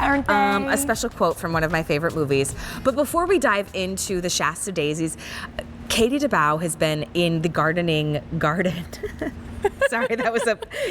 Aren't they? A special quote from one of my favorite movies. But before we dive into the Shasta Daisies, Katie DeBow has been in the garden. Sorry,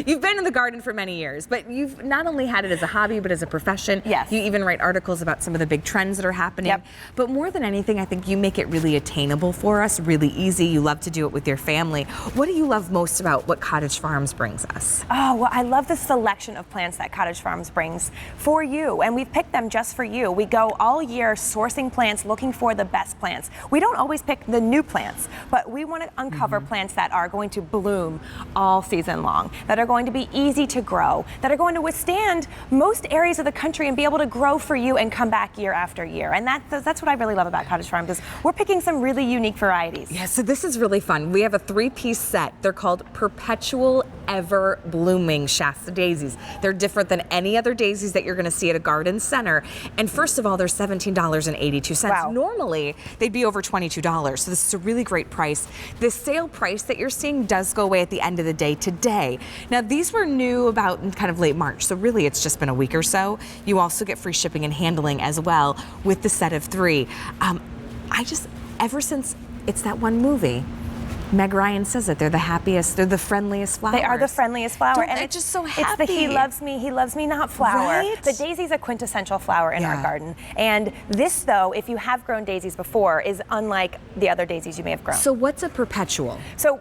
you've been in the garden for many years, but you've not only had it as a hobby, but as a profession. Yes. You even write articles about some of the big trends that are happening. Yep. But more than anything, I think you make it really attainable for us, really easy. You love to do it with your family. What do you love most about what Cottage Farms brings us? Oh, well, I love the selection of plants that Cottage Farms brings for you, and we've picked them just for you. We go all year sourcing plants, looking for the best plants. We don't always pick the new plants, but we want to uncover plants that are going to bloom all season long, that are going to be easy to grow, that are going to withstand most areas of the country and be able to grow for you and come back year after year. And that's what I really love about Cottage Farms is we're picking some really unique varieties. Yeah, so this is really fun. We have a 3-piece set. They're called Perpetual Everblooming Shasta Daisies. They're different than any other daisies that you're going to see at a garden center. And first of all, they're $17.82. Wow. Normally, they'd be over $22. So this is a really great price. The sale price that you're seeing does go away at the end of the day today. Now, these were new about kind of late March, so really it's just been a week or so. You also get free shipping and handling as well with the set of 3. Ever since it's that one movie, Meg Ryan says it, they're the happiest, they're the friendliest flowers. They are the friendliest flower. And it's just so happy. It's the he loves me not flower. Right? The daisy's a quintessential flower in our garden. And this, though, if you have grown daisies before, is unlike the other daisies you may have grown. So what's a perpetual? So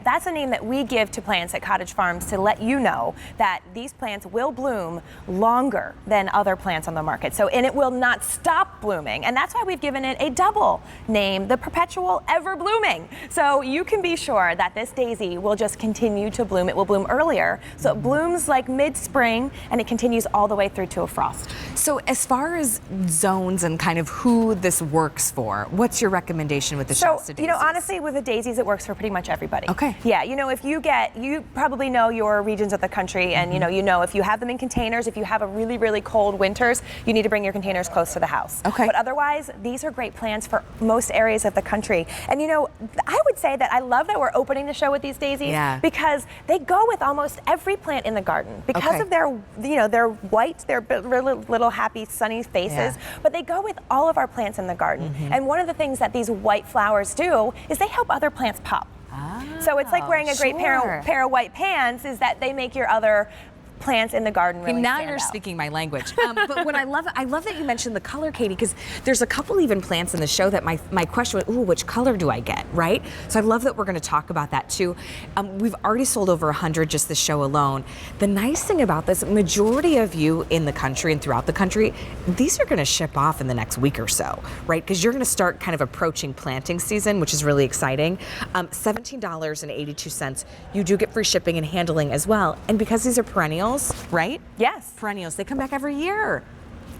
that's a name that we give to plants at Cottage Farms to let you know that these plants will bloom longer than other plants on the market. And it will not stop blooming. And that's why we've given it a double name, the Perpetual Everblooming. So you can be sure that this daisy will just continue to bloom. It will bloom earlier. So it blooms like mid-spring and it continues all the way through to a frost. So as far as zones and kind of who this works for, what's your recommendation with the Shasta daisies? Honestly, with the daisies, it works for pretty much everybody. Okay. Yeah, if you probably know your regions of the country and if you have them in containers, if you have a really, really cold winters, you need to bring your containers close to the house. Okay. But otherwise, these are great plants for most areas of the country. And I would say that I love that we're opening the show with these daisies because they go with almost every plant in the garden because of their white, their little happy sunny faces, but they go with all of our plants in the garden. And one of the things that these white flowers do is they help other plants pop. So it's like wearing a great pair of white pants is that they make your other plants in the garden really now stand you're out. Speaking my language. But what I love that you mentioned the color, Katie, because there's a couple even plants in the show that my question was, ooh, which color do I get, right? So I love that we're going to talk about that too. We've already sold over 100 just this show alone. The nice thing about this, majority of you in the country and throughout the country, these are going to ship off in the next week or so, right? Because you're going to start kind of approaching planting season, which is really exciting. $17.82. You do get free shipping and handling as well. And because these are perennials, right? Yes. Perennials, they come back every year.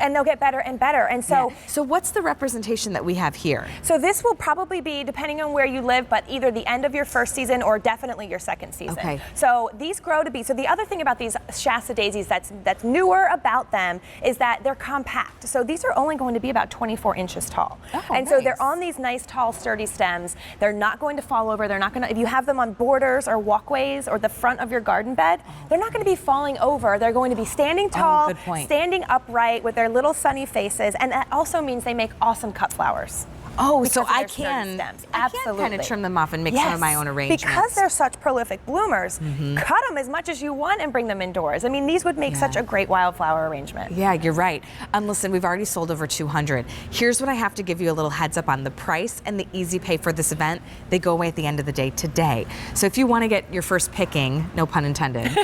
And they'll get better and better. And so, So what's the representation that we have here? So this will probably be, depending on where you live, but either the end of your first season or definitely your second season. Okay. So these grow to be, so the other thing about these Shasta daisies that's newer about them is that they're compact. So these are only going to be about 24 inches tall. And so they're on these nice, tall, sturdy stems. They're not going to fall over. They're not going to, if you have them on borders or walkways or the front of your garden bed, they're not going to be falling over. They're going to be standing tall, standing upright with their little sunny faces, and that also means they make awesome cut flowers. Oh, so I can kind of trim them off and make some of my own arrangements. Because they're such prolific bloomers, cut them as much as you want and bring them indoors. I mean, these would make such a great wildflower arrangement. Yeah, you're right. Listen, we've already sold over 200. Here's what I have to give you a little heads up on. The price and the easy pay for this event, they go away at the end of the day today. So if you want to get your first picking, no pun intended,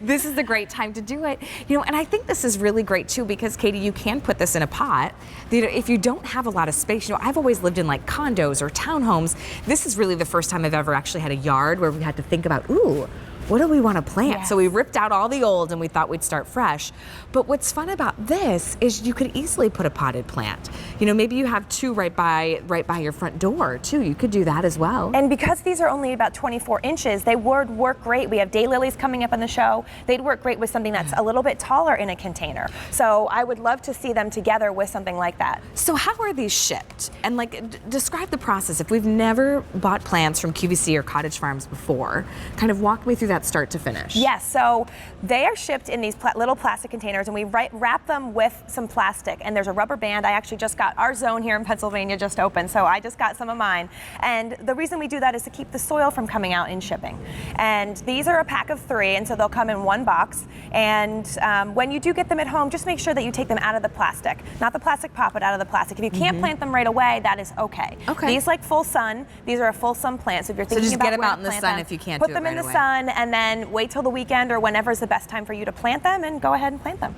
this is the great time to do it. And I think this is really great too because, Katie, you can put this in a pot. If you don't have a lot of space, I've always lived in like condos or townhomes. This is really the first time I've ever actually had a yard where we had to think about, ooh, what do we want to plant? Yes. So we ripped out all the old and we thought we'd start fresh. But what's fun about this is you could easily put a potted plant. Maybe you have two right by your front door too. You could do that as well. And because these are only about 24 inches, they would work great. We have daylilies coming up on the show. They'd work great with something that's a little bit taller in a container. So I would love to see them together with something like that. So how are these shipped? And describe the process. If we've never bought plants from QVC or Cottage Farms before, kind of walk me through that that start to finish? Yes, so they are shipped in these little plastic containers, and we wrap them with some plastic, and there's a rubber band. I actually just got our zone here in Pennsylvania just open, so I just got some of mine. And the reason we do that is to keep the soil from coming out in shipping. And these are a pack of 3, and so they'll come in 1 box. And when you do get them at home, just make sure that you take them out of the plastic. Not the plastic pop, but out of the plastic. If you can't plant them right away, that is okay. These like full sun. These are a full sun plant. So if you're thinking just about get them where out to in the plant sun them, if you can't put do it them in right the away. sun, and then wait till the weekend or whenever is the best time for you to plant them, and go ahead and plant them.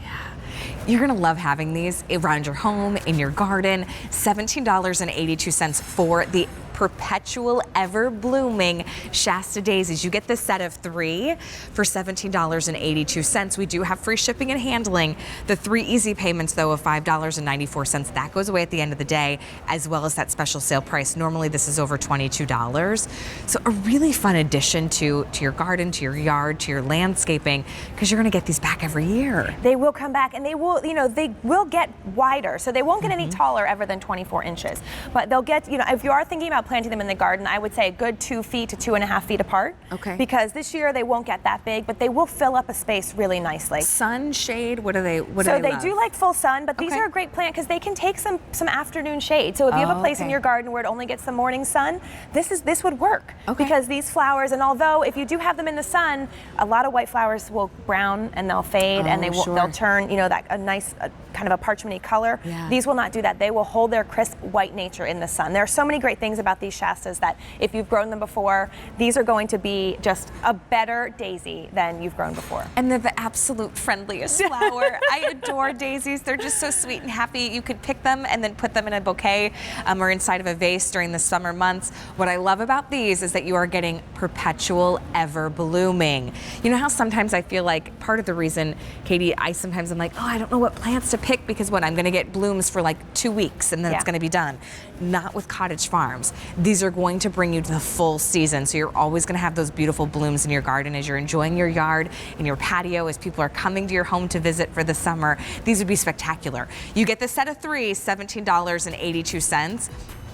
You're gonna love having these around your home, in your garden. $17.82 for the Perpetual Everblooming Shasta Daisies. You get the set of 3 for $17.82. We do have free shipping and handling. The 3 easy payments, though, of $5.94, that goes away at the end of the day, as well as that special sale price. Normally, this is over $22. So a really fun addition to your garden, to your yard, to your landscaping, because you're gonna get these back every year. They will come back, and they will, they will get wider. So they won't get any taller ever than 24 inches. But they'll get, if you are thinking about planting them in the garden, I would say a good 2 feet to 2.5 feet apart. Okay. Because this year they won't get that big, but they will fill up a space really nicely. Sun, shade, what do they So they love? do like full sun, but these are a great plant because they can take some afternoon shade. So if you have a place in your garden where it only gets the morning sun, this would work. Because these flowers, and although if you do have them in the sun, a lot of white flowers will brown and they'll fade, and they'll turn, that a nice kind of a parchmenty color. These will not do that. They will hold their crisp white nature in the sun. There are so many great things about these Shastas that if you've grown them before, these are going to be just a better daisy than you've grown before. And they're the absolute friendliest flower. I adore daisies. They're just so sweet and happy. You could pick them and then put them in a bouquet or inside of a vase during the summer months. What I love about these is that you are getting perpetual ever blooming. You know how sometimes I feel like part of the reason, Katie, sometimes I'm like, oh, I don't know what plants to pick because I'm going to get blooms for like 2 weeks and then it's going to be done. Not with Cottage Farms. These are going to bring you to the full season. So you're always going to have those beautiful blooms in your garden as you're enjoying your yard and your patio, as people are coming to your home to visit for the summer. These would be spectacular. You get the set of 3, $17.82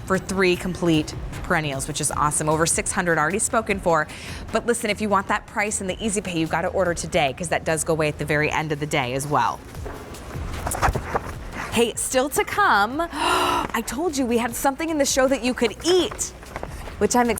for 3 complete perennials, which is awesome. Over 600 already spoken for. But listen, if you want that price and the easy pay, you've got to order today because that does go away at the very end of the day as well. Hey, still to come, I told you we had something in the show that you could eat, which I'm excited.